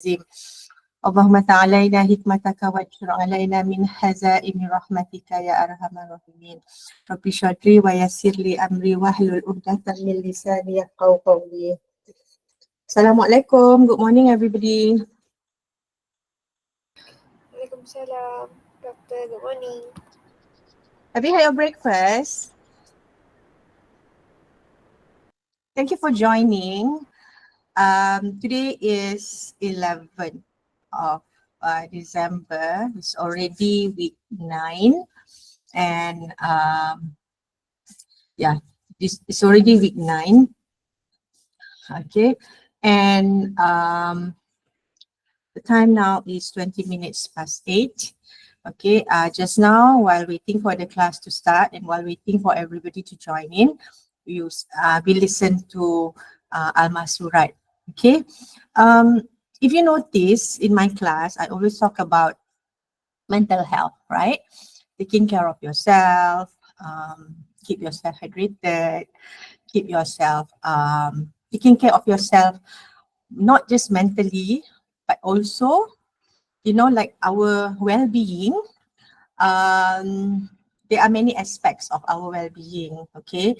العظيم اللهم افتح علينا حكمتك وانشر علينا من خزائن رحمتك يا أرحم الراحمين رب اشرح لي ويسر لي أمري واحلل عقدة من لساني يفقهوا قولي. Assalamualaikum. Good morning, everybody. Waalaikumsalam, Doctor. Good morning. Have you had your breakfast? Thank you for joining. Today is 11th of December. It's already week 9, and it's already week 9. Okay, and the time now is 20 minutes past 8. Okay, just now, while waiting for the class to start and while waiting for everybody to join in, we listen to Al-Masurat. Okay, if you notice in my class, I always talk about mental health, right? Taking care of yourself, keep yourself hydrated, keep yourself, taking care of yourself, not just mentally, but also, like our well-being. There are many aspects of our well-being, okay?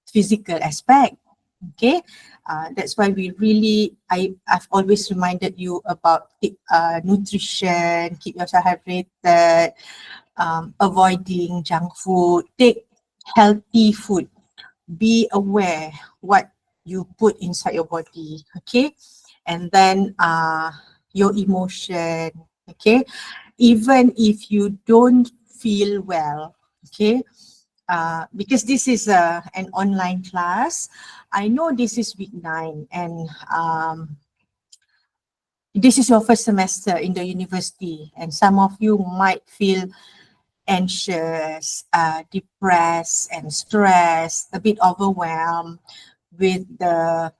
Physical aspect, okay? That's why I've always reminded you about nutrition, keep yourself hydrated, avoiding junk food, take healthy food, be aware what you put inside your body, okay? And then your emotion, okay? Even if you don't feel well, okay? Because this is an online class, I know this is week 9 and this is your first semester in the university, and some of you might feel anxious, depressed and stressed, a bit overwhelmed with the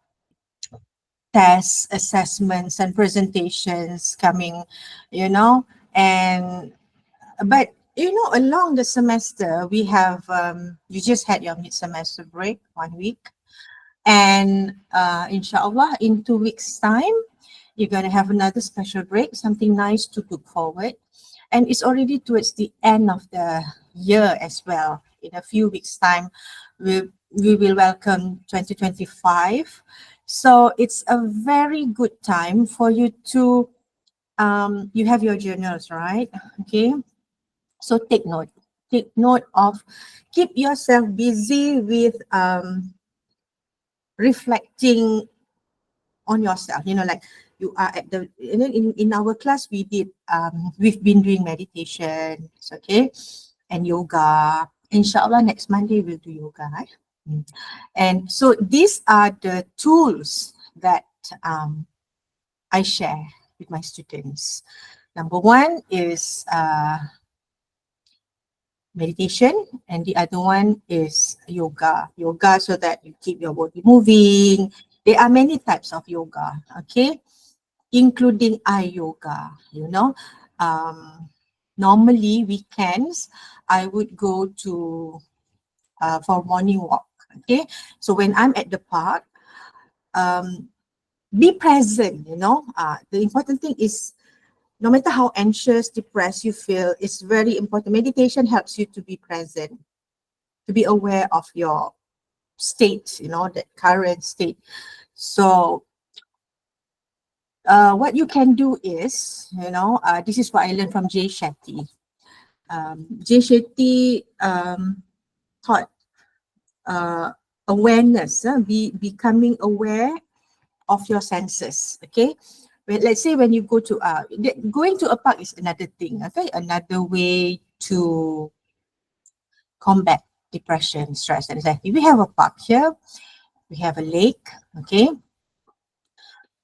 tests, assessments and presentations coming, but along the semester we have you just had your mid-semester break 1 week, and inshallah in 2 weeks time you're going to have another special break, something nice to look forward. And it's already towards the end of the year as well. In a few weeks time we will welcome 2025. So it's a very good time for you to you have your journals, right? Okay, so take note of, keep yourself busy with reflecting on yourself, like you are at the, in our class we've been doing meditation, okay, and yoga. Inshallah next Monday we'll do yoga, right? And so these are the tools that I share with my students. Number one is meditation, and the other one is yoga so that you keep your body moving. There are many types of yoga, okay, including eye yoga. Normally weekends I would go to for morning walk, okay. So when I'm at the park, be present. The important thing is, no matter how anxious, depressed you feel, it's very important. Meditation helps you to be present, to be aware of your state, the current state. So what you can do is, this is what I learned from Jay Shetty. Jay Shetty taught awareness, becoming aware of your senses, okay? Let's say when you go to going to a park is another thing, okay? Another way to combat depression, stress, and anxiety. We have a park here. We have a lake, okay?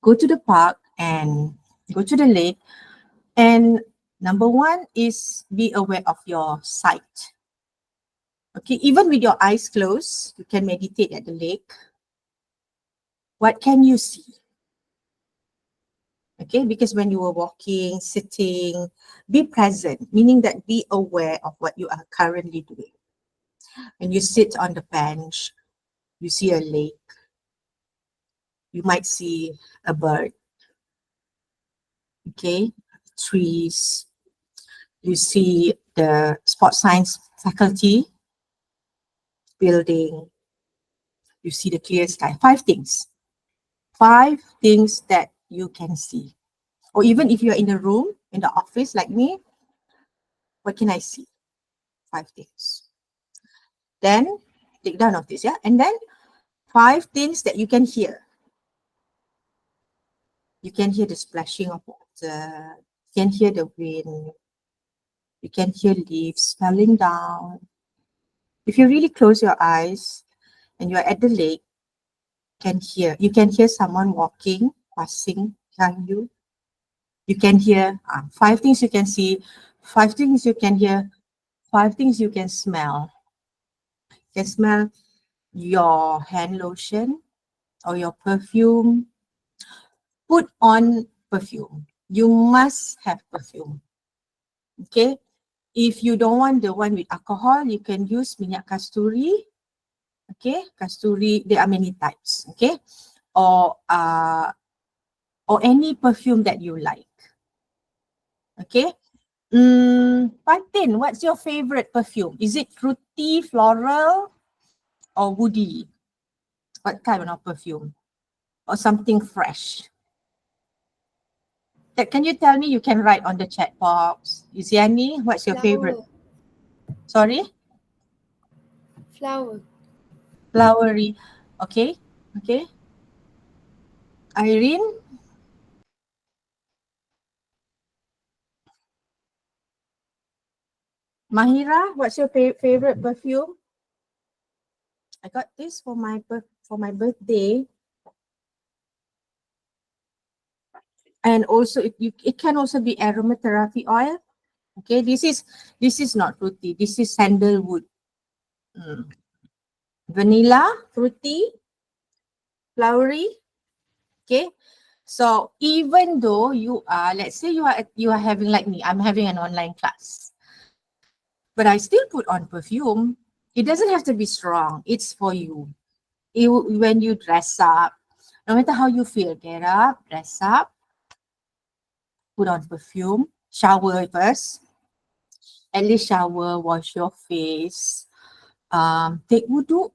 Go to the park and go to the lake. And number one is be aware of your sight. Okay, even with your eyes closed, you can meditate at the lake. What can you see? Okay, because when you are walking, sitting, be present, meaning that be aware of what you are currently doing. When you sit on the bench, you see a lake, you might see a bird, okay, trees. You see the sports science faculty building. You see the clear sky. Five things that you can see. Or even if you're in a room, in the office like me, what can I see? Five things. Then take down of this, yeah? And then five things that you can hear. You can hear the splashing of water. You can hear the wind. You can hear leaves falling down. If you really close your eyes and you're at the lake, you can hear someone walking, passing behind you. You can hear five things you can see, five things you can hear, five things you can smell. You can smell your hand lotion or your perfume. Put on perfume. You must have perfume. Okay. If you don't want the one with alcohol, you can use minyak kasturi. Okay, kasturi. There are many types. Okay, or any perfume that you like. Okay. Fatin, what's your favorite perfume? Is it fruity, floral, or woody? What kind of perfume? Or something fresh? Can you tell me? You can write on the chat box. Iziani, what's your favorite? Flower. Sorry? Flower. Flowery. Okay. Okay. Irene? Mahira, what's your favorite perfume? I got this for my birthday. And also it can also be aromatherapy oil. Okay, this is not fruity. This is sandalwood. Vanilla, fruity, flowery. Okay. So even though you are, let's say you are having like me, I'm having an online class, but I still put on perfume. It doesn't have to be strong. It's for you. When you dress up, no matter how you feel, get up, dress up, put on perfume, shower first, at least shower, wash your face, take wudu.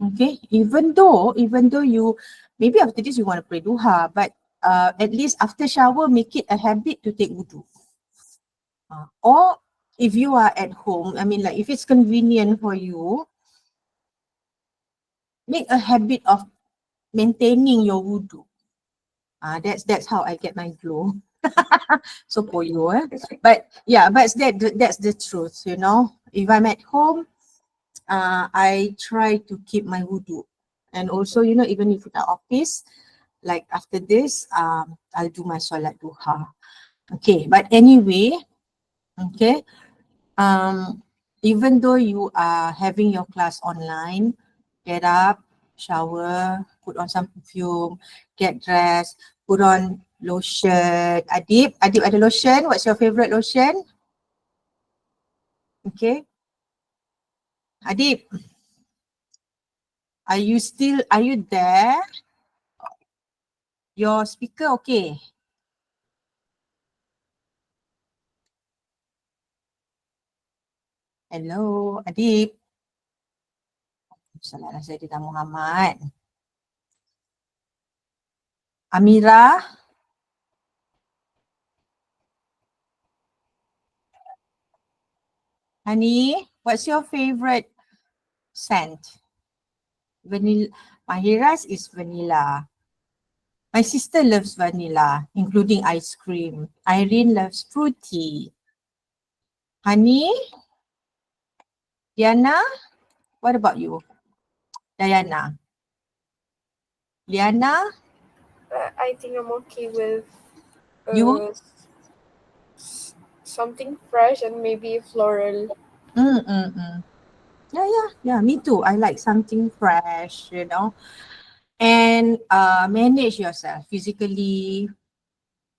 Okay, even though you maybe after this you want to pray duha, but at least after shower, make it a habit to take wudu. Or if you are at home, I mean, like if it's convenient for you, make a habit of maintaining your wudu. That's how I get my glow. So for you, but yeah, but that's the truth, you know. If I'm at home, I try to keep my wudu, and also, you know, even if in the office, like after this, I'll do my salat duha. Okay, but anyway, okay, even though you are having your class online, get up, shower, put on some perfume, get dressed, put on lotion. Adib ada lotion. What's your favorite lotion? Okay. Adib, are you there? Your speaker okay? Hello, Adib. Salah saya Dita Muhammad. Amira. Honey, what's your favorite scent? Vanilla. Mahira's is vanilla. My sister loves vanilla, including ice cream. Irene loves fruity. Honey, Diana, what about you? Diana. Liana, I think I'm okay with you? something fresh and maybe floral. Yeah, me too. I like something fresh, you know. And manage yourself physically,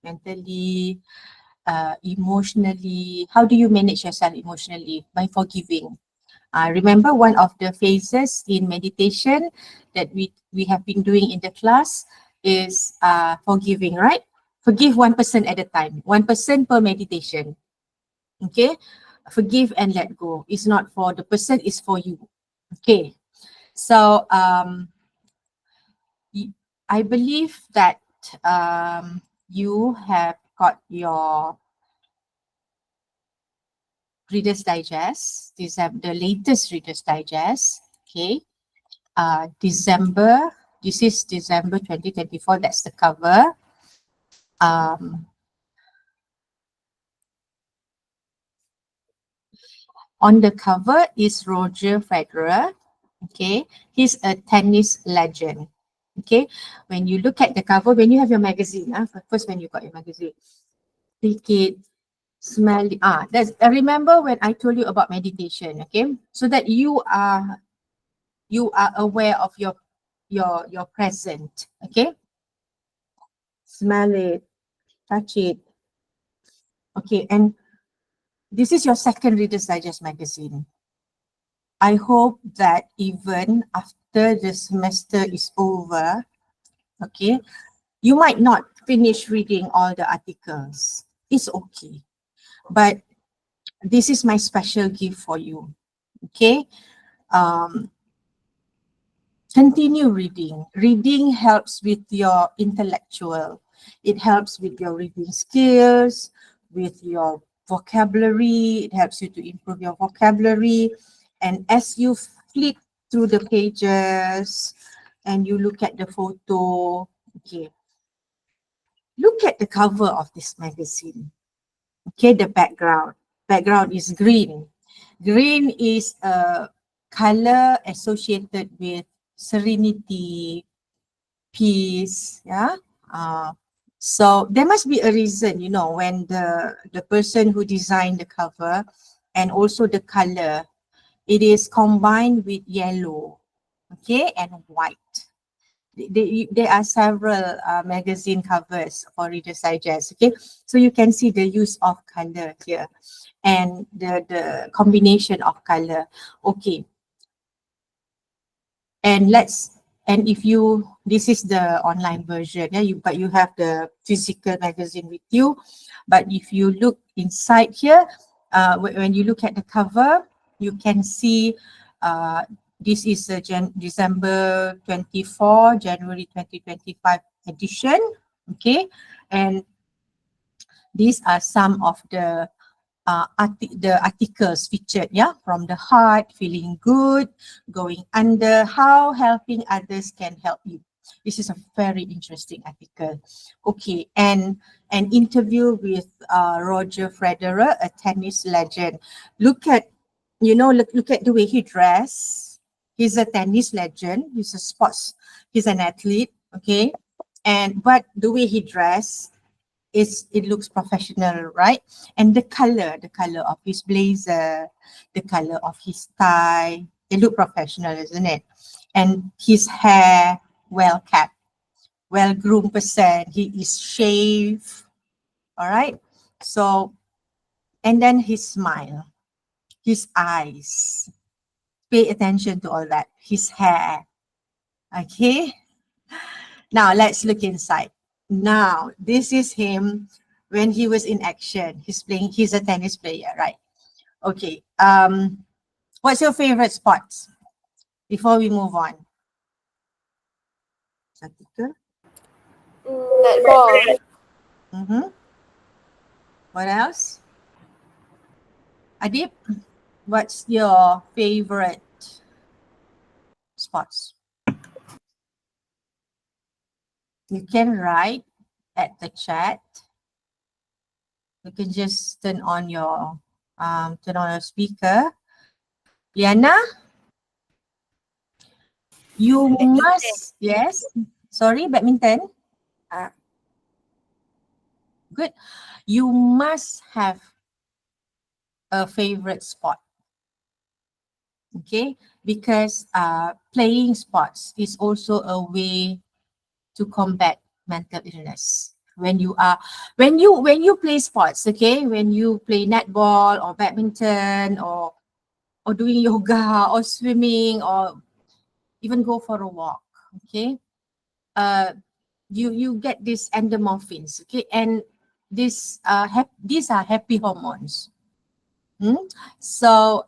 mentally, emotionally. How do you manage yourself emotionally? By forgiving. Remember one of the phases in meditation that we have been doing in the class is forgiving, right? Forgive one person at a time, one person per meditation. Okay, forgive and let go. It's not for the person, it's for you. Okay, so I believe that you have got your Reader's Digest, the latest Reader's Digest. Okay, December. This is December 2024. That's the cover. On the cover is Roger Federer. Okay, he's a tennis legend. Okay, when you look at the cover, when you have your magazine, first when you got your magazine, take it, smell it. That's, I remember when I told you about meditation. Okay, so that you are aware of your present. Okay, smell it, touch it. Okay, and this is your second Reader's Digest magazine. I hope that even after the semester is over, okay, you might not finish reading all the articles. It's okay. But this is my special gift for you. Okay. Continue reading. Reading helps with your intellectual. It helps with your reading skills, with your vocabulary. It helps you to improve your vocabulary. And as you flip through the pages and you look at the photo, okay, look at the cover of this magazine. Okay, the background. Background is green. Green is a color associated with serenity, peace. Yeah. So there must be a reason, when the person who designed the cover and also the color, it is combined with yellow, okay, and white. There are several magazine covers for Reader's Digest, okay? So you can see the use of color here and the combination of color. Okay. And if this is the online version, yeah, but you have the physical magazine with you. But if you look inside here, when you look at the cover, you can see this is a December 24, January 2025 edition. Okay. And these are some of the articles featured, yeah, from the heart, feeling good, going under, how helping others can help you. This is a very interesting article. Okay, and an interview with Roger Federer, a tennis legend. Look at the way he dressed. He's a tennis legend. He's an athlete. Okay, but the way he dressed, it looks professional, right? And the color of his blazer, the color of his tie, they look professional, isn't it? And his hair, well kept, well groomed person. He is shaved, all right? So, and then his smile, his eyes. Pay attention to all that. His hair, okay? Now let's look inside. Now, this is him when he was in action. He's a tennis player, right? Okay. What's your favorite sports before we move on? Satika? Netball. Mm-hmm. What else? Adib, what's your favorite sports? You can write at the chat. You can just turn on your speaker. Liana, you must, yes. Sorry, badminton. Good. You must have a favorite sport. Okay, because playing sports is also a way to combat mental illness. When you play sports, okay, when you play netball or badminton or doing yoga or swimming or even go for a walk, okay, you get these endorphins, okay, and these are happy hormones. Hmm? So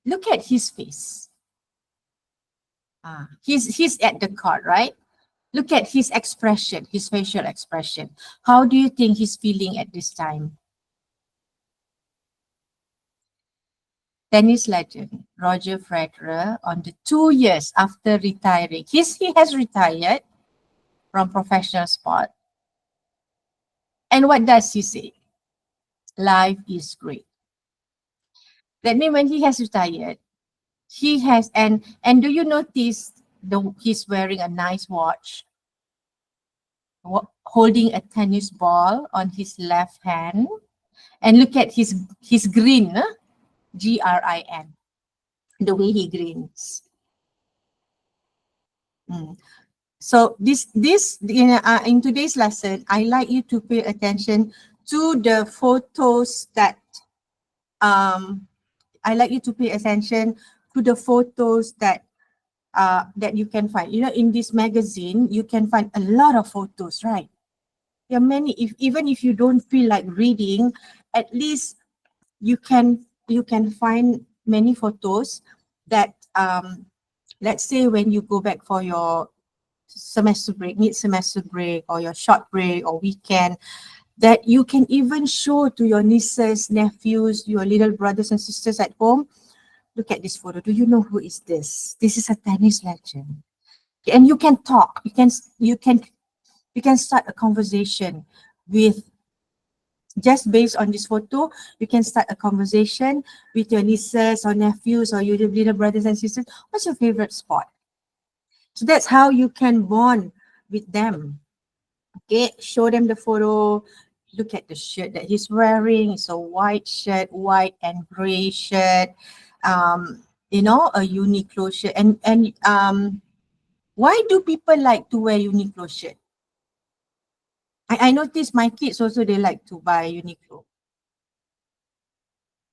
look at his face. He's at the card, right? Look at his expression, his facial expression. How do you think he's feeling at this time? Tennis legend Roger Federer, on the 2 years after retiring, he has retired from professional sport. And what does he say? Life is great. That means when he has retired, he has and do you notice he's wearing a nice watch, holding a tennis ball on his left hand, and look at his grin, GRIN, the way he grins. Mm. So in today's lesson, I like you to pay attention to the photos um I like you to pay attention to the photos that you can find. You know, in this magazine, you can find a lot of photos, right? There are many. Even if you don't feel like reading, at least you can find many photos that let's say when you go back for your semester break, mid semester break, or your short break or weekend, that you can even show to your nieces, nephews, your little brothers and sisters at home. Look at this photo. Do you know who is this? This is a tennis legend. And you can talk. You can start a conversation with just based on this photo. You can start a conversation with your nieces or nephews or your little brothers and sisters. What's your favorite sport? So that's how you can bond with them. Okay, show them the photo. Look at the shirt that he's wearing. It's a white shirt, white and gray shirt. A Uniqlo shirt. And why do people like to wear Uniqlo shirt? I notice my kids also, they like to buy Uniqlo.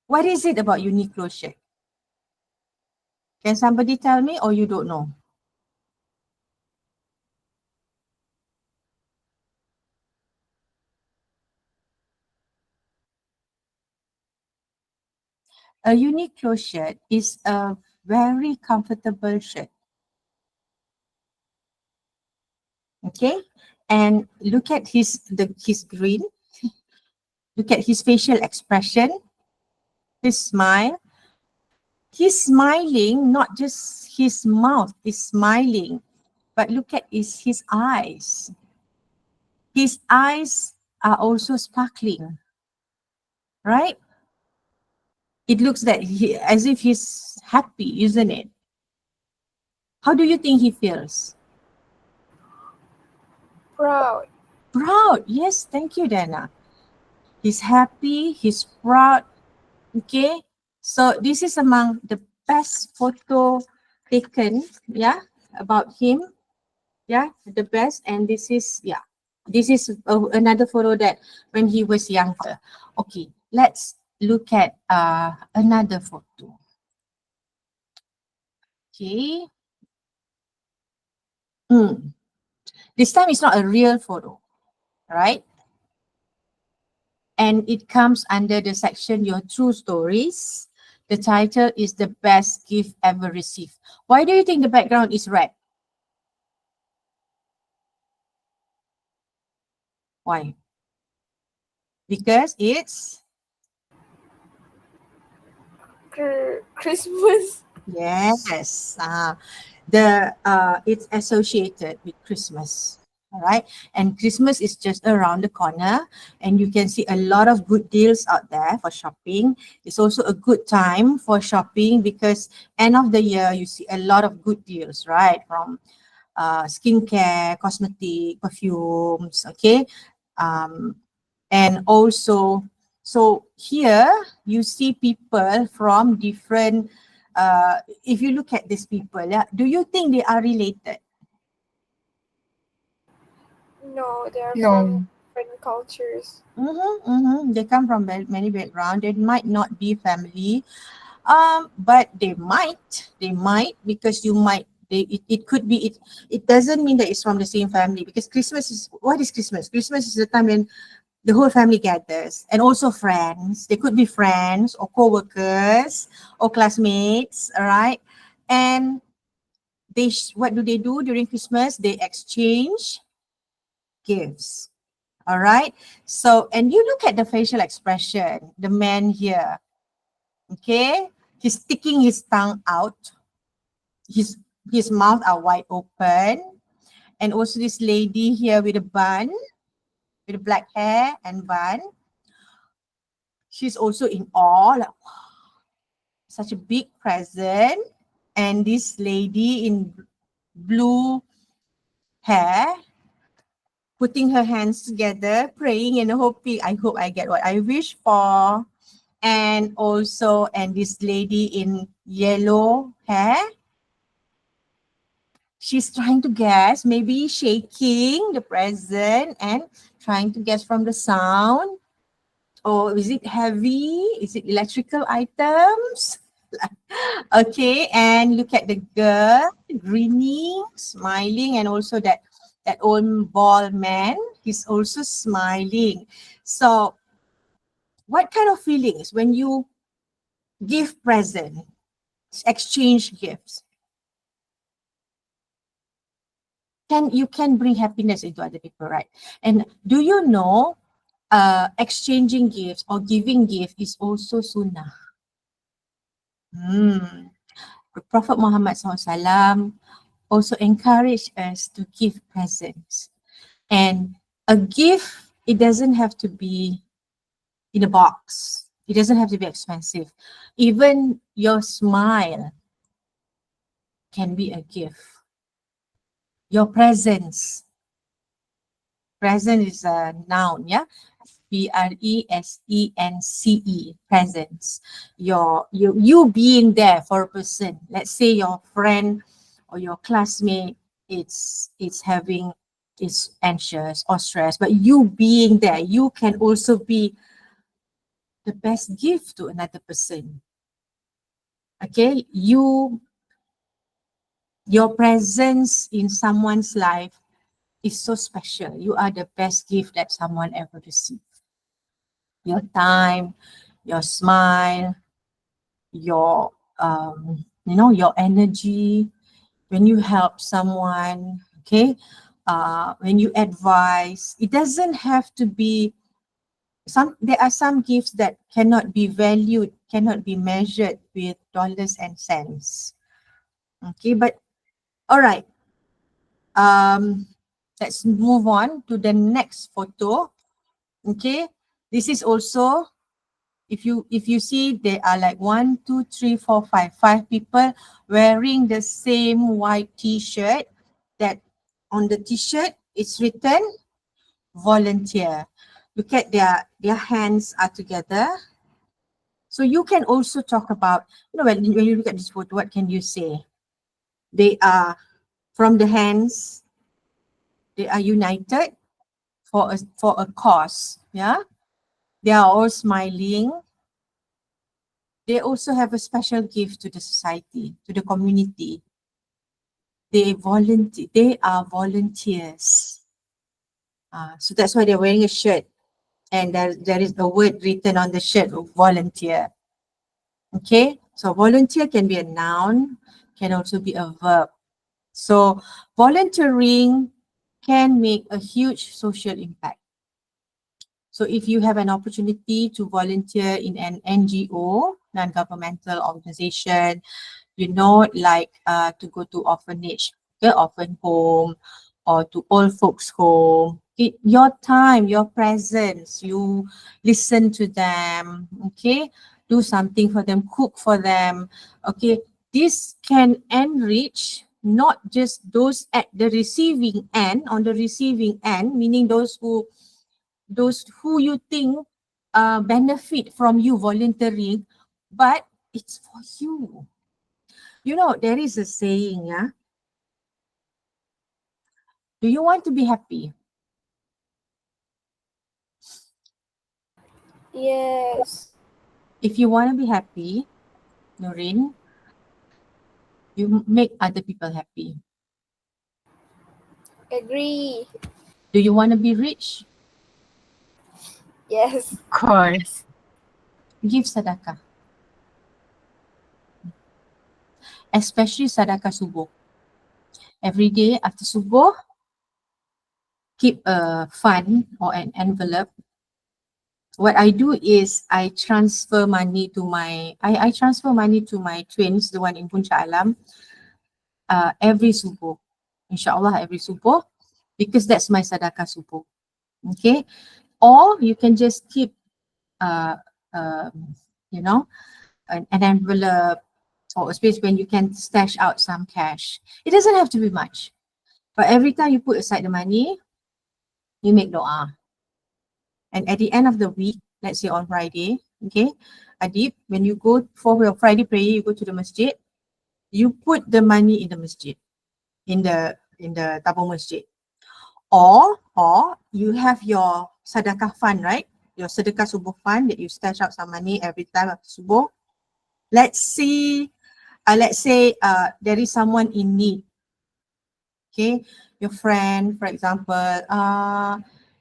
What is it about Uniqlo shirt? Can somebody tell me, or you don't know? A Uniqlo shirt is a very comfortable shirt. Okay, and look at his grin. Look at his facial expression. His smile. He's smiling. Not just his mouth is smiling, but look at his eyes. His eyes are also sparkling, right? It looks that as if he's happy, isn't it? How do you think he feels? Proud. Proud. Yes, thank you, Dana. He's happy, he's proud. Okay. So this is among the best photo taken, yeah, about him. Yeah, the best. And this is another photo that when he was younger. Okay, let's look at another photo. Okay. This time it's not a real photo, right? And it comes under the section Your True Stories. The title is The Best Gift Ever Received. Why do you think the background is red? Why? Because it's Christmas. yes. It's associated with Christmas. All right. And Christmas is just around the corner, and you can see a lot of good deals out there for shopping. It's also a good time for shopping because end of the year you see a lot of good deals, right? From skincare, cosmetic, perfumes, okay? Um, and also, so here you see people from different, if you look at these people, yeah, do you think they are related? No, they are No. from different cultures. They come from many backgrounds. They might not be family, but they might because you might It could be it doesn't mean that it's from the same family, because Christmas is, what is Christmas? Christmas is the time when the whole family gathers, and also friends. They could be friends or co-workers or classmates, all right? And what do they do during Christmas? They exchange gifts. All right. So, and you look at the facial expression, the man here, okay? He's sticking his tongue out. His his mouth are wide open. And also this lady here with a bun, with black hair and bun. She's also in awe, like, such a big present. And this lady in blue hair, putting her hands together, praying and hoping, I hope I get what I wish for. And also, and this lady in yellow hair, she's trying to guess, maybe shaking the present and trying to guess from the sound. Or is it heavy? Is it electrical items? Okay, and look at the girl grinning, smiling, and also that old bald man, he's also smiling. So, what kind of feelings when you give present, exchange gifts? You can bring happiness into other people, right? And do you know, exchanging gifts or giving gift is also sunnah. Prophet Muhammad SAW also encouraged us to give presents. And a gift, it doesn't have to be in a box. It doesn't have to be expensive. Even your smile can be a gift. Your presence. Present is a noun, yeah? Presence. Presence. You being there for a person. Let's say your friend or your classmate, it's having, it's anxious or stressed, but you being there, you can also be the best gift to another person. Okay, your presence in someone's life is so special. You are the best gift that someone ever received. Your time, your smile, your your energy, when you help someone, okay, when you advise. It doesn't have to be there are some gifts that cannot be valued, cannot be measured with dollars and cents. Okay, but all right. Um, let's move on to the next photo. Okay, this is also, if you see, there are like 5 people wearing the same white t-shirt. That on the t-shirt it's written volunteer. Look at their hands are together. So you can also talk about, when you look at this photo, what can you say? They are, from the hands, they are united for a cause. Yeah, they are all smiling. They also have a special gift to the society, to the community. They are volunteers. So that's why they're wearing a shirt, and there is a word written on the shirt, volunteer. Okay, so volunteer can be a noun, can also be a verb. So volunteering can make a huge social impact. So if you have an opportunity to volunteer in an NGO, non-governmental organization, like to go to orphanage, the orphan home, or to old folks home. Your time, your presence, you listen to them, okay? Do something for them, cook for them, okay? This can enrich not just those at the receiving end, on the receiving end, meaning those who you think benefit from you volunteering, but it's for you. There is a saying, yeah. Do you want to be happy? Yes. If you want to be happy, Noreen, You make other people happy. Agree. Do you want to be rich? Yes. Of course. Give sadaqah. Especially sadaqah subuh. Every day after subuh, keep a fund or an envelope. What I do is I transfer money to I transfer money to my twins, the one in Puncak Alam, every subuh. Inshallah every subuh, because that's my sadaqah subuh. Okay. Or you can just keep uh, you know, an envelope or a space when you can stash out some cash. It doesn't have to be much, but every time you put aside the money, you make dua. And at the end of the week, let's say on Friday, okay, Adib, when you go for your Friday prayer, you go to the masjid, you put the money in the masjid, in the tabung masjid. Or you have your sadaqah fund, right? Your sedekah subuh fund that you stash out some money every time after subuh. Let's say there is someone in need. Okay, your friend, for example,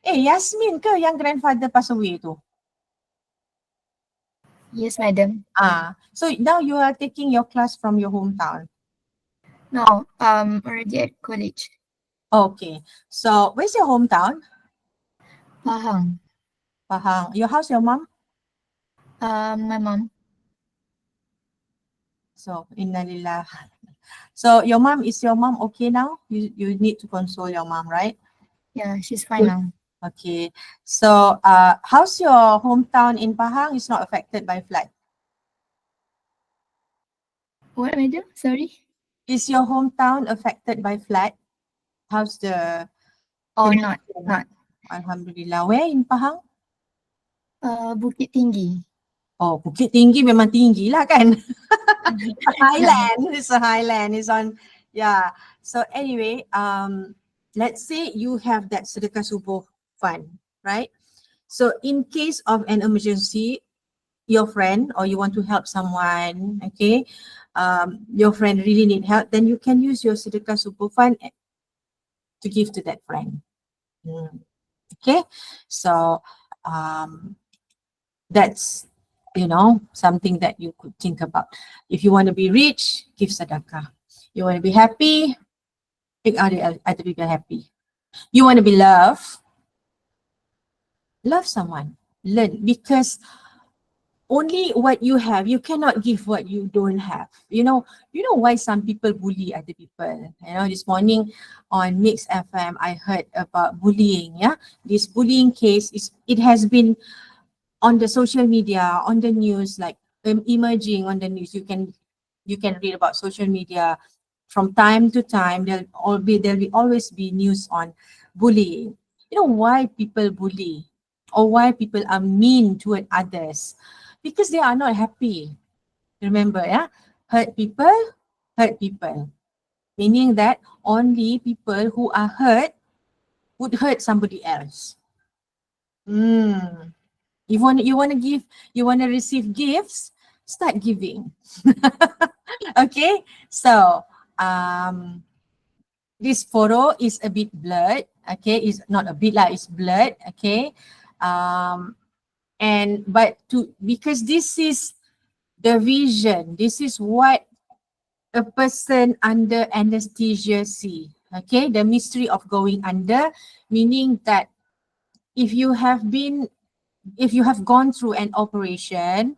Yasmin ke yang grandfather pass away tu? Yes, madam. So now you are taking your class from your hometown. No, already at college. Okay, so where's your hometown? Pahang. Pahang. How's your mom? My mom. So innalillah. So your mom okay now? You need to console your mom, right? Yeah, she's fine now. Okay. So how's your hometown in Pahang? It's not affected by flood. What, madam? Sorry? Is your hometown affected by flood? How's the Oh, condition? not. Alhamdulillah. Where in Pahang? Bukit Tinggi. Oh, Bukit Tinggi memang tinggi lah kan? Yeah. It's a highland. It's on, yeah. So anyway, let's say you have that sedekah subuh fund, right? So in case of an emergency, your friend or you want to help someone, okay, your friend really need help, then you can use your sedekah subuh fund to give to that friend. Okay, so that's something that you could think about. If you want to be rich, give sadaqah. You want to be happy, make other people happy. You want to be loved, love someone, learn, because only what you have, you cannot give what you don't have. You know why some people bully other people. This morning on Mix FM, I heard about bullying. Yeah, this bullying case it has been on the social media, on the news, like emerging on the news. You can read about social media from time to time. There'll always be news on bullying. You know why people bully or why people are mean toward others? Because they are not happy. Remember, yeah, hurt people, meaning that only people who are hurt would hurt somebody else. You want to receive gifts, start giving. Okay, so this photo is a bit blurred. Okay, it's not a bit, it's blurred. Okay, because this is the vision, this is what a person under anesthesia see. Okay, the mystery of going under, meaning that if you have gone through an operation,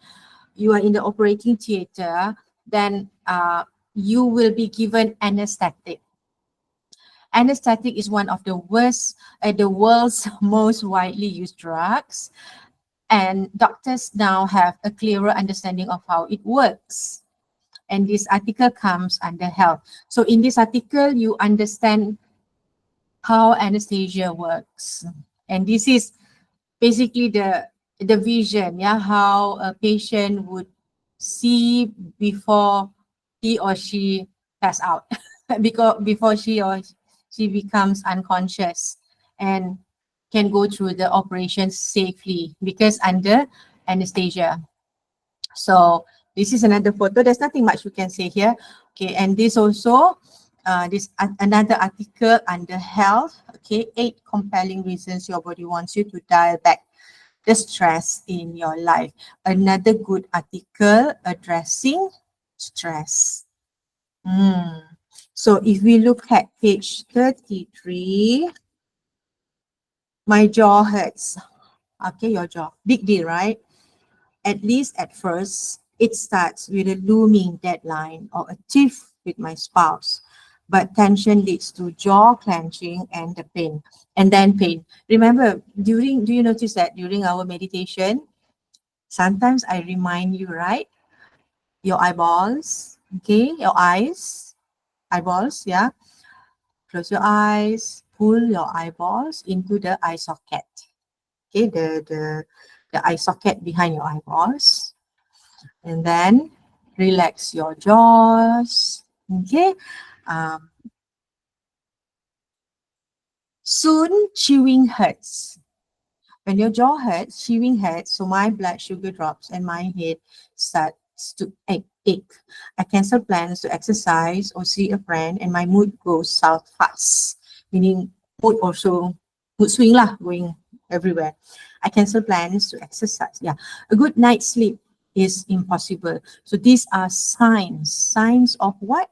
you are in the operating theater, then you will be given anesthetic. Anesthetic is one of the world's most widely used drugs, and doctors now have a clearer understanding of how it works. And this article comes under health. So in this article, you understand how anesthesia works. And this is basically the vision, yeah, how a patient would see before he or she pass out, because before she becomes unconscious and can go through the operation safely because under anesthesia. So this is another photo. There's nothing much we can say here. Okay, and this also, another article under health. Okay, 8 compelling reasons your body wants you to dial back the stress in your life. Another good article addressing stress. So if we look at page 33, my jaw hurts. Okay, your jaw, big deal, right? At least at first, it starts with a looming deadline or a tiff with my spouse. But tension leads to jaw clenching and the pain, and then pain. Remember, do you notice that during our meditation, sometimes I remind you, right? Your eyeballs, okay, your eyes, eyeballs, yeah. Close your eyes, pull your eyeballs into the eye socket. Okay, the eye socket behind your eyeballs. And then relax your jaws. Okay. Um, Soon chewing hurts. When your jaw hurts, chewing hurts, so my blood sugar drops and my head starts to ache. I cancel plans to exercise or see a friend, and my mood goes south fast. Meaning mood swing lah, going everywhere. I cancel plans to exercise. Yeah, a good night's sleep is impossible. So these are signs of what?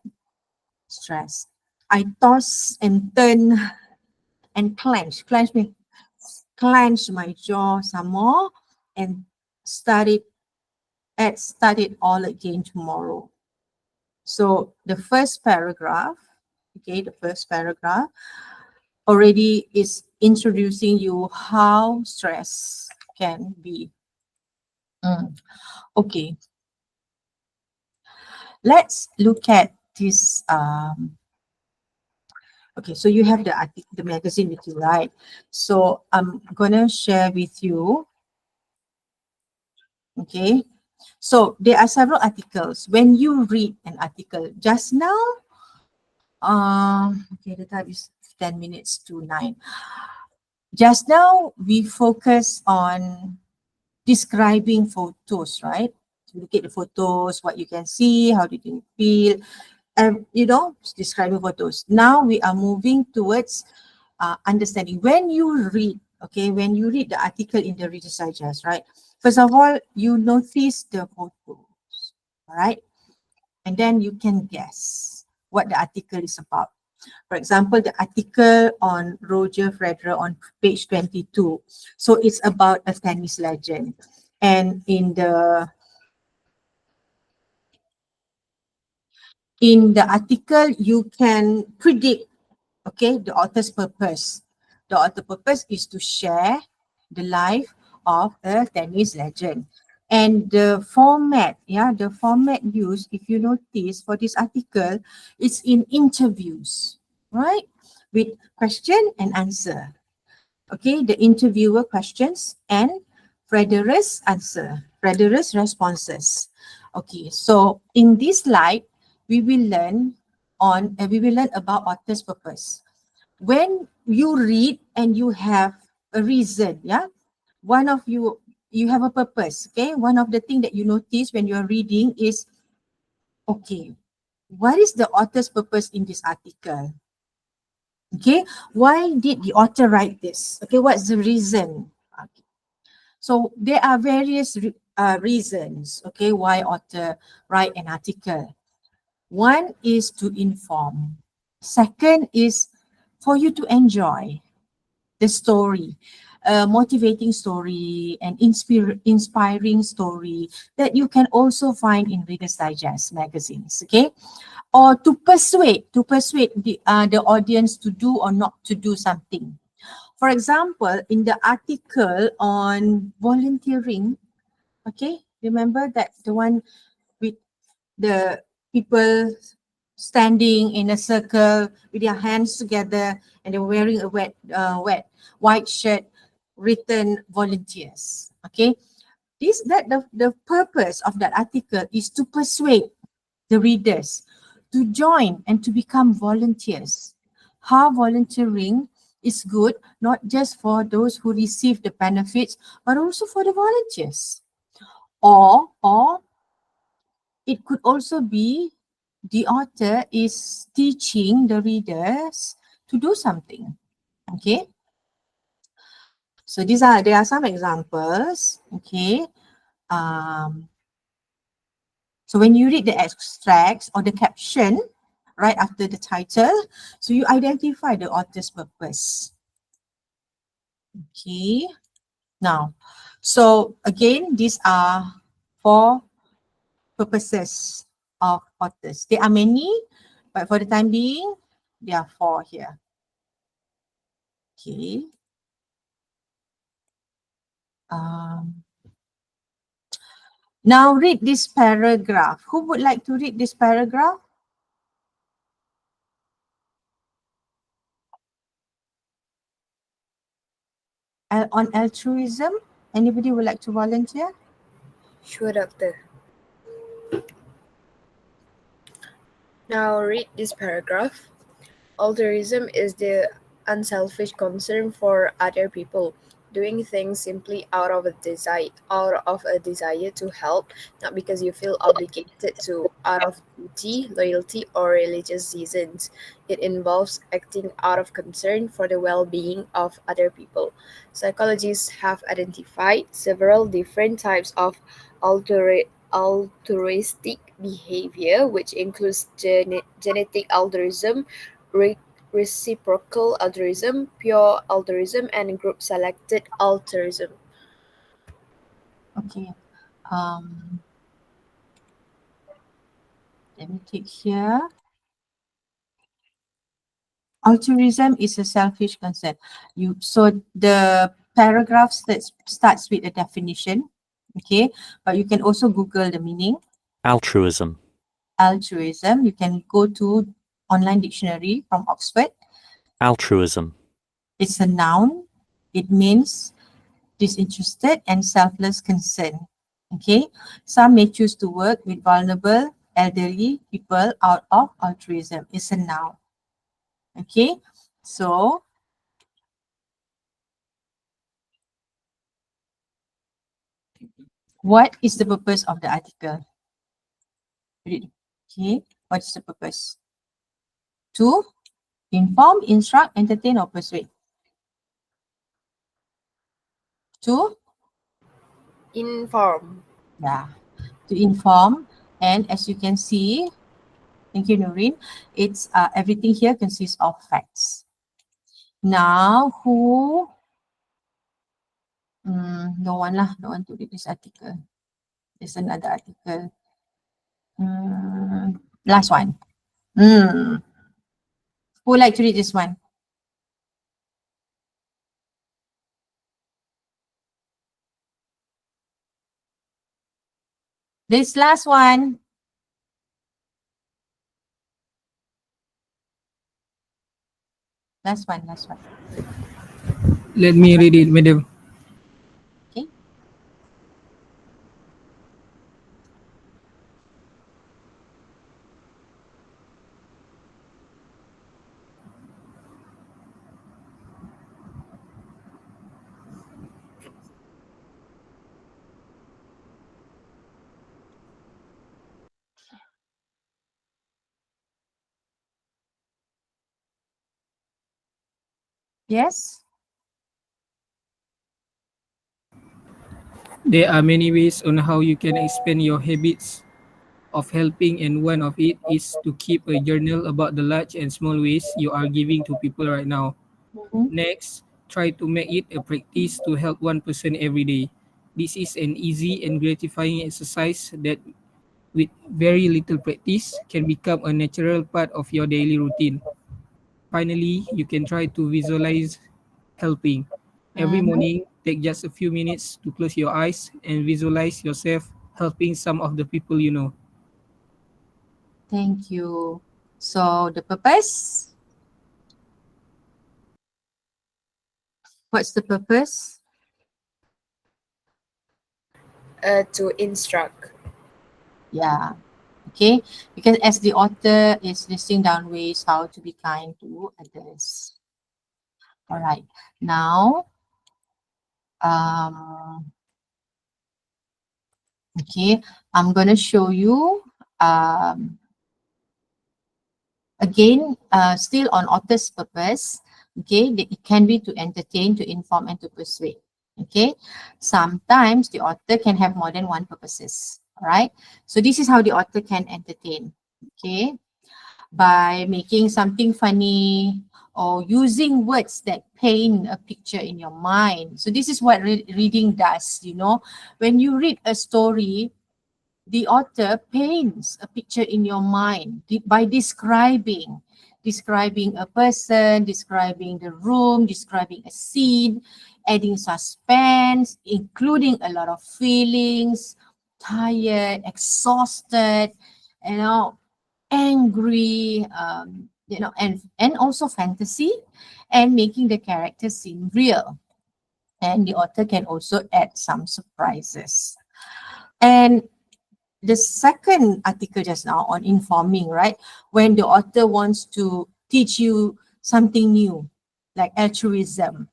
Stress. I toss and turn and clench my jaw some more and start it all again tomorrow. So the first paragraph, okay, the first paragraph already is introducing you how stress can be. Okay, let's look at this. Okay, so you have the magazine with you, right? So I'm gonna share with you. Okay, so there are several articles. When you read an article, just now, okay, the time is 10 minutes to 9. Just now, we focus on describing photos, right? Look at the photos, what you can see, how did you feel, describing photos. Now we are moving towards understanding. When you read, okay, when you read the article in the Reader's Digest, right? First of all, you notice the photos, all right? And then you can guess what the article is about. For example, the article on Roger Federer on page 22. So it's about a tennis legend. And in the article, you can predict, okay, the author's purpose. The author's purpose is to share the life of a tennis legend. And the format used, if you notice, for this article, it's in interviews, right? With question and answer. Okay, the interviewer questions and Frederick's answer, Frederick's responses. Okay, so in this slide, we will learn about author's purpose. When you read and you have a reason, yeah, one of you have a purpose, okay? One of the things that you notice when you're reading is, okay, what is the author's purpose in this article? Okay, why did the author write this? Okay, what's the reason? Okay. So there are various reasons, okay, why author write an article. One is to inform. Second is for you to enjoy the story, a motivating story, an inspiring story that you can also find in Reader's Digest magazines, okay? Or to persuade the audience to do or not to do something. For example, in the article on volunteering, okay, remember that the one with the people standing in a circle with their hands together and they're wearing a white shirt written volunteers. Okay, the purpose of that article is to persuade the readers to join and to become volunteers. How volunteering is good, not just for those who receive the benefits, but also for the volunteers. Or it could also be the author is teaching the readers to do something. Okay. So there are some examples. Okay. So when you read the extracts or the caption right after the title, so you identify the author's purpose. Okay. Now, so again, these are 4 purposes of authors. There are many, but for the time being, there are 4 here. Okay. Now read this paragraph. Who would like to read this paragraph? On altruism, anybody would like to volunteer? Sure, doctor. Now read this paragraph. Altruism is the unselfish concern for other people, doing things simply out of a desire to help, not because you feel obligated to, out of duty, loyalty, or religious reasons. It involves acting out of concern for the well-being of other people. Psychologists have identified several different types of altruistic behavior, which includes genetic altruism, re- reciprocal altruism, pure altruism, and group-selected altruism. Okay. Let me take here. Altruism is a selfish concern. So the paragraph starts with a definition, okay, but you can also Google the meaning. Altruism. Altruism, you can go to online dictionary from Oxford. Altruism. It's a noun. It means disinterested and selfless concern. Okay, some may choose to work with vulnerable elderly people out of altruism. It's a noun. Okay, so what is the purpose of the article? Okay, what is the purpose? To inform, instruct, entertain, or persuade. To Inform. Yeah, to inform. And as you can see, thank you, Noreen, it's everything here consists of facts. Now, no one lah, no one to read this article. There's another article. Last one. Who would like to read this one? This last one. Last one. Let me read it, madam. Okay. Yes. There are many ways on how you can expand your habits of helping, and one of it is to keep a journal about the large and small ways you are giving to people right now. Next, try to make it a practice to help one person every day. This is an easy and gratifying exercise that, with very little practice, can become a natural part of your daily routine. Finally, you can try to visualize helping. Every morning, take just a few minutes to close your eyes and visualize yourself helping some of the people you know. Thank you. So the purpose? What's the purpose? To instruct. Yeah. Okay. Because as the author is listing down ways how to be kind to others. All right. Now, okay, I'm going to show you Again, still on author's purpose. Okay, it can be to entertain, to inform, and to persuade. Okay, sometimes the author can have more than one purposes. All right, so this is how the author can entertain. Okay, by making something funny or using words that paint a picture in your mind. So this is what reading does. You know, when you read a story, the author paints a picture in your mind by describing a person, describing the room, describing a scene, adding suspense, including a lot of feelings, tired, exhausted, you know, angry, and also fantasy, and making the characters seem real. And the author can also add some surprises. And the second article just now on informing, right? When the author wants to teach you something new, like altruism,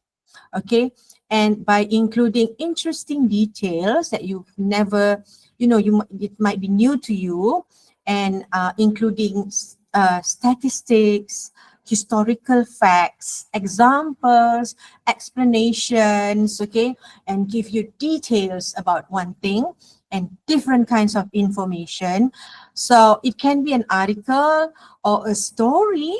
okay? And by including interesting details that you've never, it might be new to you, and including statistics, historical facts, examples, explanations, okay? And give you details about one thing and different kinds of information. So it can be an article or a story,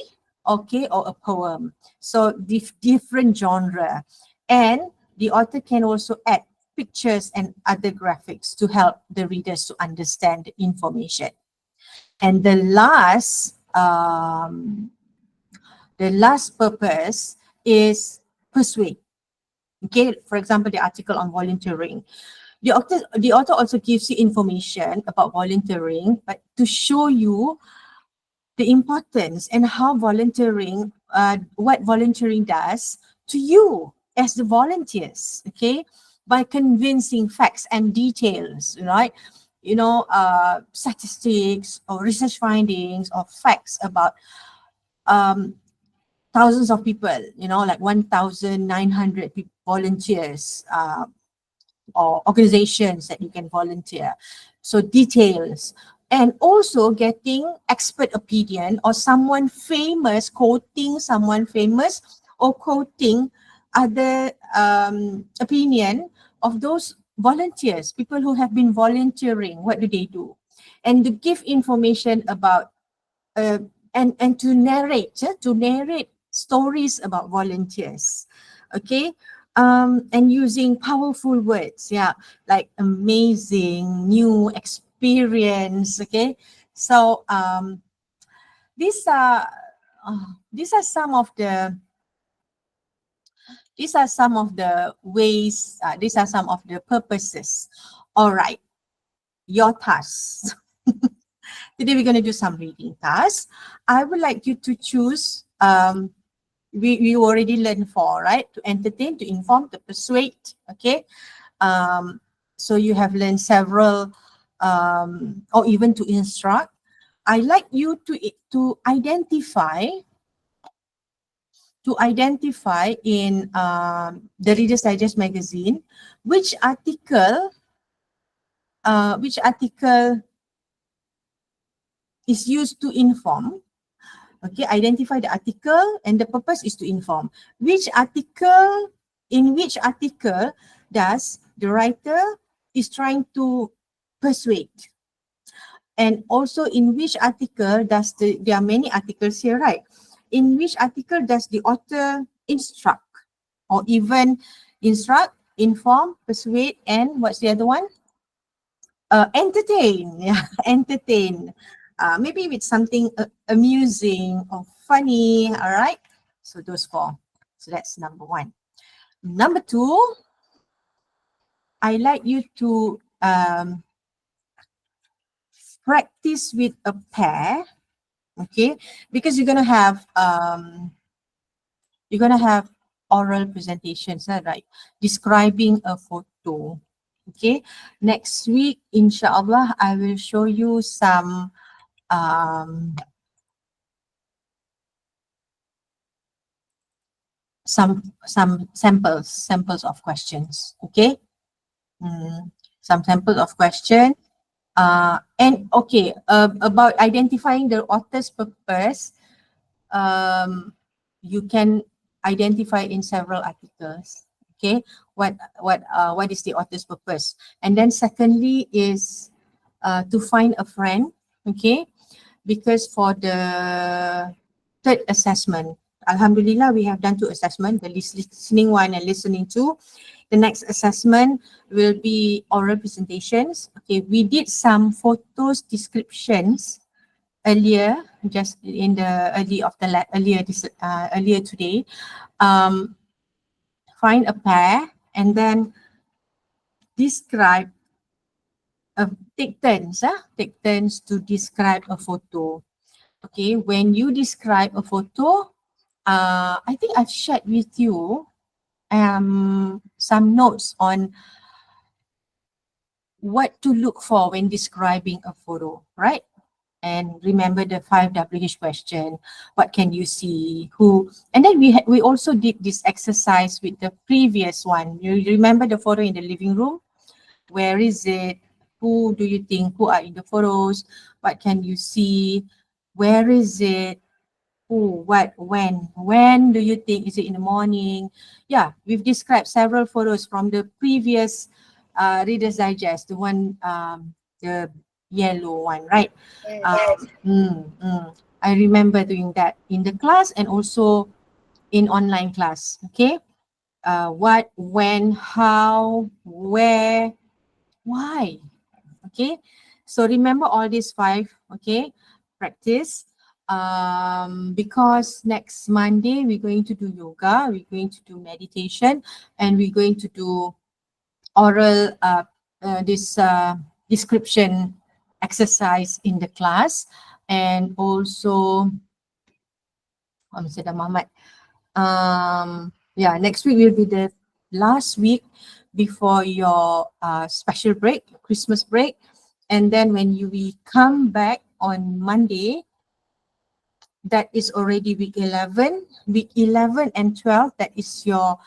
okay, or a poem. So different genre. And the author can also add pictures and other graphics to help the readers to understand the information. And the last purpose is persuade. Okay, for example, the article on volunteering. The author also gives you information about volunteering, but to show you the importance and how volunteering, what volunteering does to you as the volunteers, okay, by convincing facts and details, right? Statistics or research findings or facts about um, thousands of people, like 1,900 volunteers, or organizations that you can volunteer. So details, and also getting expert opinion or someone famous quoting someone famous, or quoting other opinion of those volunteers, people who have been volunteering. What do they do? And to give information about and to narrate stories about volunteers, okay, and using powerful words, yeah, like amazing, new experience, okay. So these are these are some of the ways, these are some of the purposes. All right, your tasks. Today we're going to do some reading tasks. I would like you to choose, we already learned four, right? To entertain, to inform, to persuade, okay? So you have learned several, or even to instruct. I like you to identify in the Reader's Digest magazine which article is used to inform. Okay, identify the article, and the purpose is to inform. In which article does the writer is trying to persuade? And also in which article does there are many articles here, right? In which article does the author instruct, or even instruct, inform, persuade, and what's the other one? Entertain. Yeah, entertain. Maybe with something amusing or funny. All right. So those four. So that's number one. Number two, I like you to practice with a pair. Okay, because you're gonna have oral presentations, right? Describing a photo. Okay, next week, inshallah, I will show you some samples of questions. Okay, some samples of question. And okay, about identifying the author's purpose. you can identify in several articles. Okay, what is the author's purpose? And then secondly is to find a friend. Okay, because for the third assessment, Alhamdulillah, we have done 2 assessments, the listening one and listening two. The next assessment will be oral presentations. Okay, we did some photos descriptions earlier, just in the earlier today. Find a pair and then describe. Take turns to describe a photo. Okay, when you describe a photo, I think I've shared with you some notes on what to look for when describing a photo, right? And remember the 5 WH question. What can you see? Who? And then we also did this exercise with the previous one. You remember the photo in the living room? Where is it? Who do you think? Who are in the photos? What can you see? Where is it? Who? What? When? When do you think? Is it in the morning? Yeah, we've described several photos from the previous Reader's Digest, the one, the yellow one, right? Yes. I remember doing that in the class and also in online class. Okay, what, when, how, where, why? Okay, so remember all these 5. Okay, practice. Because next Monday we're going to do yoga, we're going to do meditation, and we're going to do oral this description exercise in the class. And also Mr. Muhammad, yeah, next week will be the last week before your special break, Christmas break. And then when we come back on Monday, that is already week 11. Week 11 and 12, that is your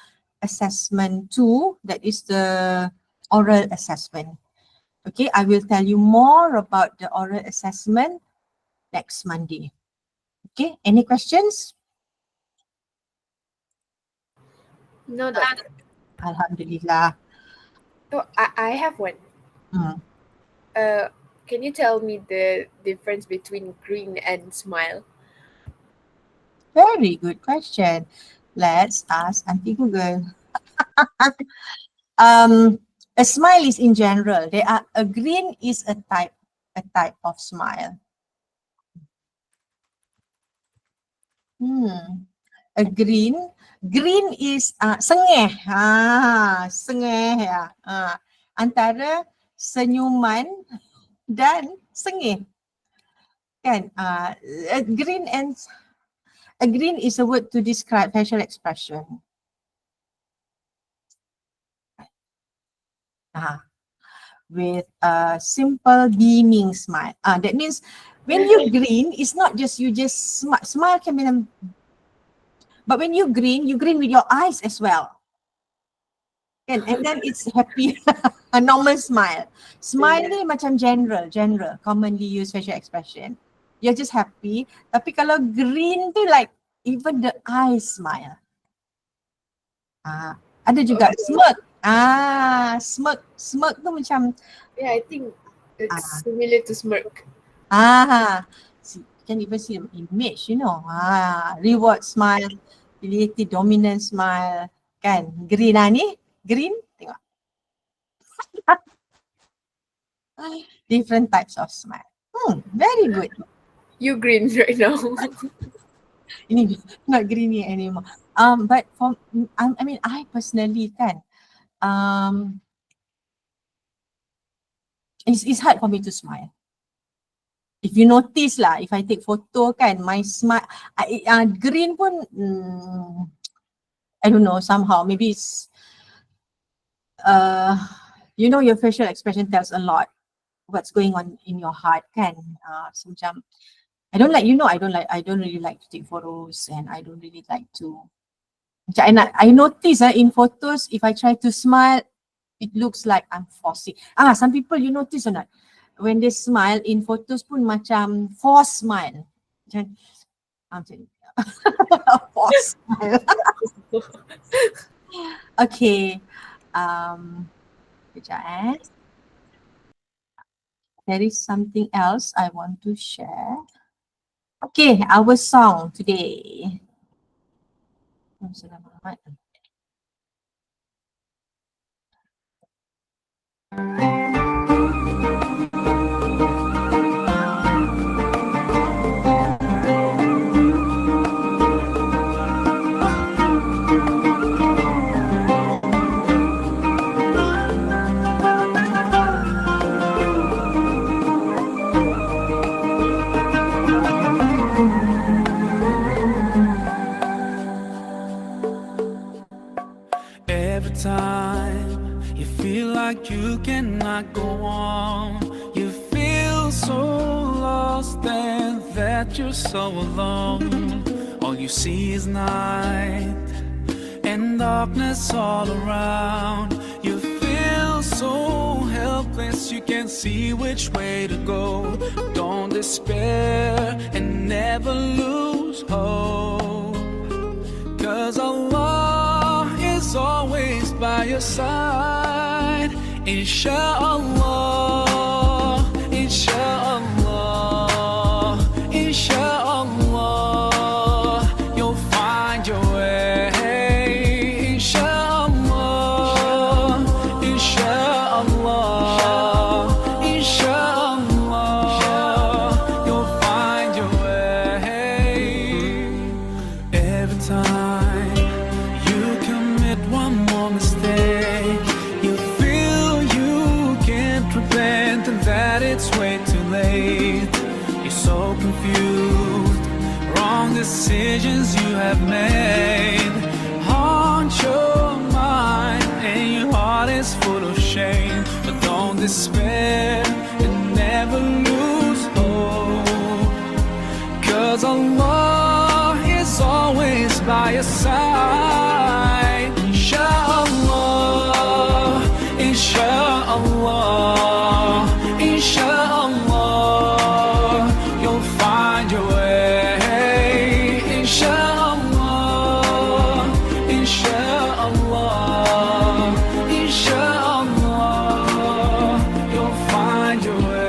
assessment 2. That is the oral assessment. Okay, I will tell you more about the oral assessment next Monday. Okay, any questions? No, doctor. Alhamdulillah. Oh, I have one. Hmm. Can you tell me the difference between grin and smile? Very good question. Let's ask Auntie Google. A smile is in general. A grin is a type of smile. A green is sengeh. Sengeh ya. Antara senyuman dan sengeh. Kan? A grin is a word to describe facial expression. With a simple beaming smile. That means when you grin, it's not just you just smile can be, but when you grin with your eyes as well. And then it's happy, a normal smile. Smile ni macam general, commonly used facial expression. You're just happy. Tapi kalau grin tu like even the eyes smile. Ada juga smirk. Smirk tu macam, Yeah, I think it's similar to smirk. you can even see the image, you know. Reward smile, affiliated dominant smile, kan? Green ni, green, tengok. Different types of smile. Very good. You grin right now. Ini not greeny anymore. But for, I mean, I personally kan, it's hard for me to smile. If you notice lah, if I take photo kan, my smile, green pun, I don't know, somehow, maybe it's, you know, your facial expression tells a lot what's going on in your heart kan. So macam, I don't really like to take photos, and I don't really like to, I notice in photos, if I try to smile, it looks like I'm forcing. Some people, you notice or not, when they smile in photos pun macam forced smile. Pause. Okay. Kejap eh. There is something else I want to share. Okay, our song today. Every time you feel like you cannot go on, you feel so lost and that you're so alone. All you see is night and darkness all around. You feel so helpless, you can't see which way to go. Don't despair and never lose hope, 'cause Allah is always by your side. Insha'Allah, Insha'Allah, Insha'Allah, you'll find your way. Insha'Allah, Insha'Allah, Insha'Allah, you'll find your way. Every time you commit one more mistake, you feel you can't repent and that it's way too late. You're so confused, wrong decisions you have made haunt your mind and your heart is full of shame. But don't despair and never lose hope, 'cause Allah is always by your side. Insha'Allah, Insha'Allah, Insha'Allah, you'll find your way. Insha'Allah, Insha'Allah, Insha'Allah, you'll find your way.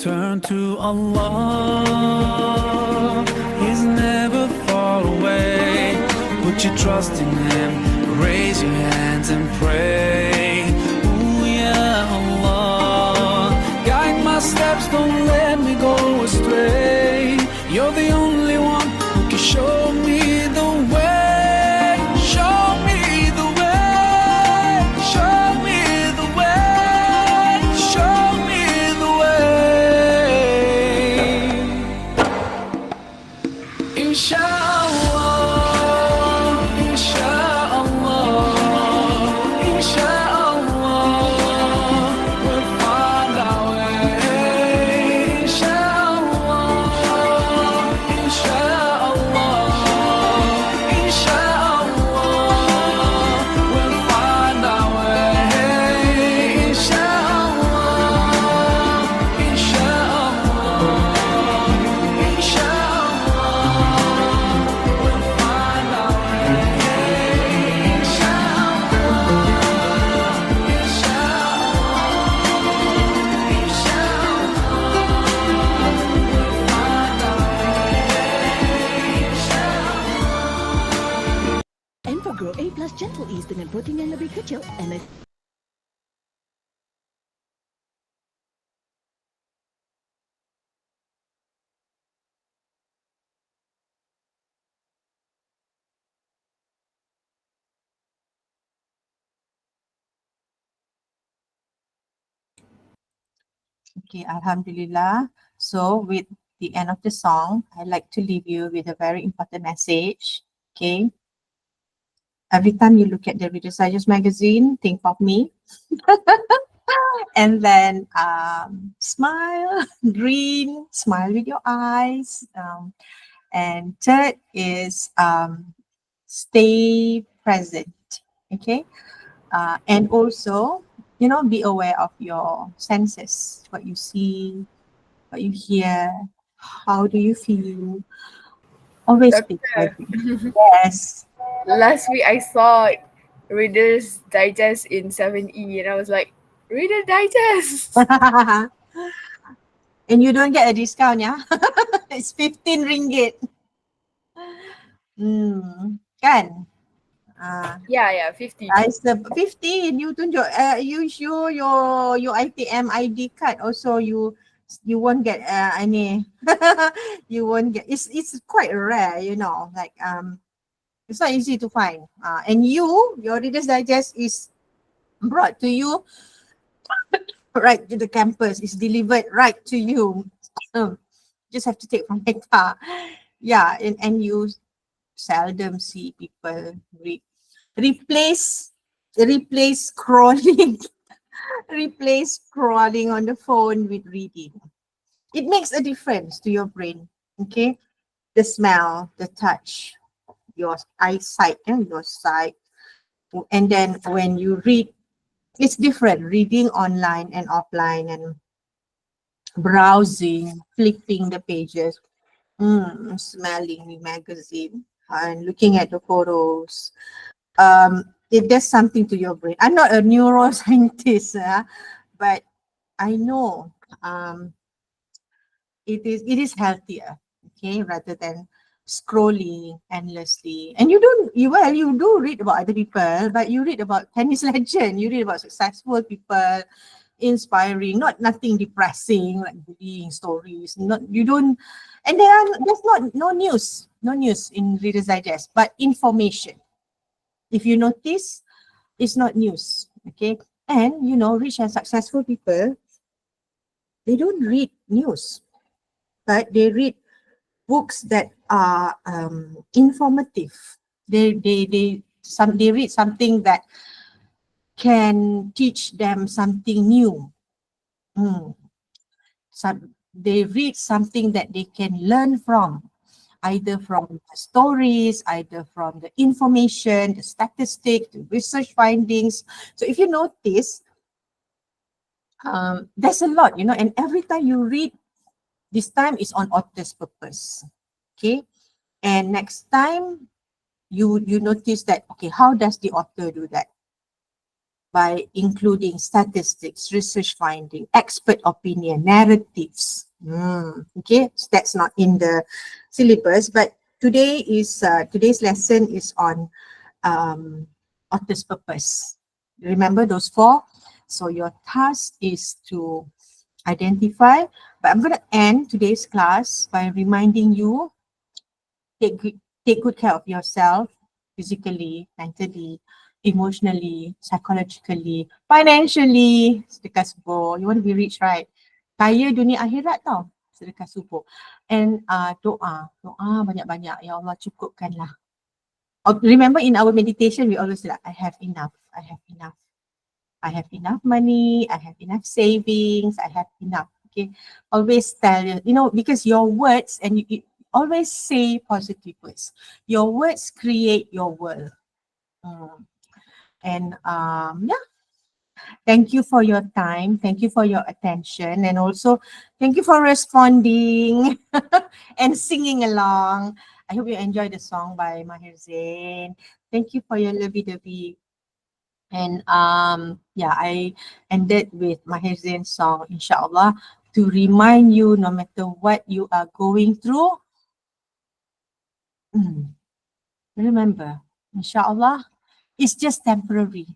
Turn to Allah, He's never far away. Put your trust in Him, raise your hands and pray. Ooh, yeah, Allah, guide my steps, don't let me go astray. You're the only one who can show me the way. Show me the way. Show me the way. Show me the way. Insha'Allah, Insha'Allah, Insha'Allah, we'll find our way. Insha'Allah, Insha'Allah, Insha'Allah, we'll find our way. Insha'Allah, Insha'Allah, Insha'Allah, we'll find our way. Insha'Allah, Enfagrow A Plus Gentle Ease dengan protein yang lebih kecil, Okay, Alhamdulillah. So with the end of the song, I'd like to leave you with a very important message. Okay. Every time you look at the Reader's Digest magazine, think of me. And then smile, grin, smile with your eyes. And third is stay present. Okay. And also, be aware of your senses, what you see, what you hear, how do you feel. Always be Doctor, present. Yes. last week I saw Reader's Digest in 7E and I was like, Reader Digest! And you don't get a discount, yeah? It's 15 ringgit. Kan? Yeah, 50. It's the 15. You tunjuk, you show your ITM ID card. Also, you won't get any. You won't get. It's quite rare, Like it's not easy to find. And your Reader's Digest is brought to you right to the campus. It's delivered right to you. Just have to take from my car. Yeah, and you seldom see people replace scrolling replace scrolling on the phone with reading. It makes a difference to your brain. Okay, the smell, the touch, your eyesight, and your sight. And then when you read, it's different reading online and offline, and browsing, flipping the pages, smelling the magazine, and looking at the photos. It does something to your brain. I'm not a neuroscientist, but I know it is healthier, okay, rather than scrolling endlessly. And you do read about other people, but you read about tennis legend, you read about successful people, inspiring, not nothing depressing like bullying stories. Not you don't, and there's no news in Reader's Digest, but information. If you notice, it's not news, okay? And rich and successful people, they don't read news, but they read books that are informative. They read something that can teach them something new. They read something that they can learn from, either from the stories, either from the information, the statistics, the research findings. So if you notice, there's a lot, and every time you read, this time is on author's purpose. Okay. And next time you notice that, okay, how does the author do that? By including statistics, research finding, expert opinion, narratives. Okay, so that's not in the syllabus, but today's lesson is on author's purpose. Remember those 4? So your task is to identify, but I'm going to end today's class by reminding you, take good care of yourself, physically, mentally, emotionally, psychologically, financially. Sedekah subuh. You want to be rich, right? Kaya dunia akhirat tau. Sedekah subuh. And doa banyak-banyak. Ya Allah, cukupkanlah. Remember in our meditation, we always say, I have enough. I have enough. I have enough money. I have enough savings. I have enough. Okay. Always tell, because your words, and you always say positive words. Your words create your world. And thank you for your time. Thank you for your attention. And also, thank you for responding and singing along. I hope you enjoyed the song by Mahir Zain. Thank you for your lovey-dovey. And I ended with Mahir Zain's song, Inshallah, to remind you, no matter what you are going through, remember, Inshallah, it's just temporary.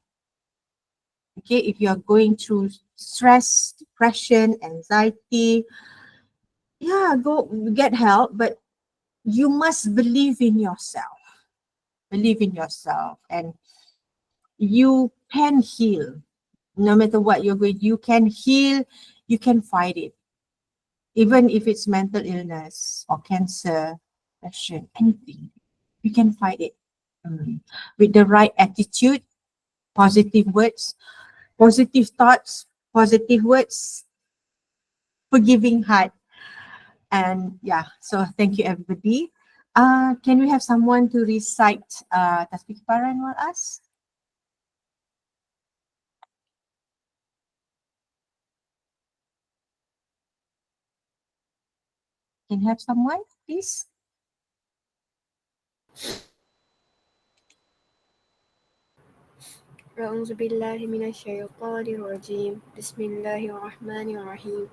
Okay, if you are going through stress, depression, anxiety, go get help, but you must believe in yourself. Believe in yourself, and you can heal. No matter what you're going, you can heal, you can fight it. Even if it's mental illness or cancer, depression, anything, you can fight it. with the right attitude, positive words, positive thoughts, positive words, forgiving heart. And yeah, so thank you everybody. Can we have someone to recite Tasbih Keparan for us? Can you have someone, please? أعوذ بالله من الشيطان الرجيم بسم الله الرحمن الرحيم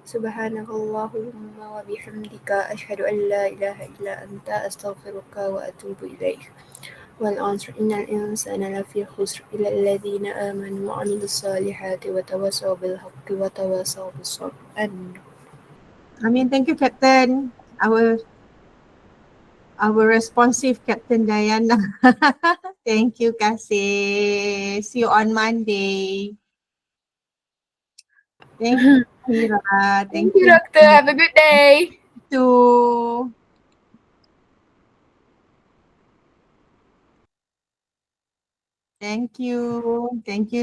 سبحانك اللهم وبحمدك أشهد أن لا إله إلا أنت أستغفرك وأتوب إليك. والعنصر إن الإنسان لفي خسر إلا الذين آمنوا وعملوا الصالحات وتواصوا بالحق وتواصوا بالصبر. I mean, thank you, Captain. Our responsive Captain Diana. Thank you, Kasih. See you on Monday. Thank you, Mira. Thank you, Doctor. Have a good day. Too. Thank you. Thank you.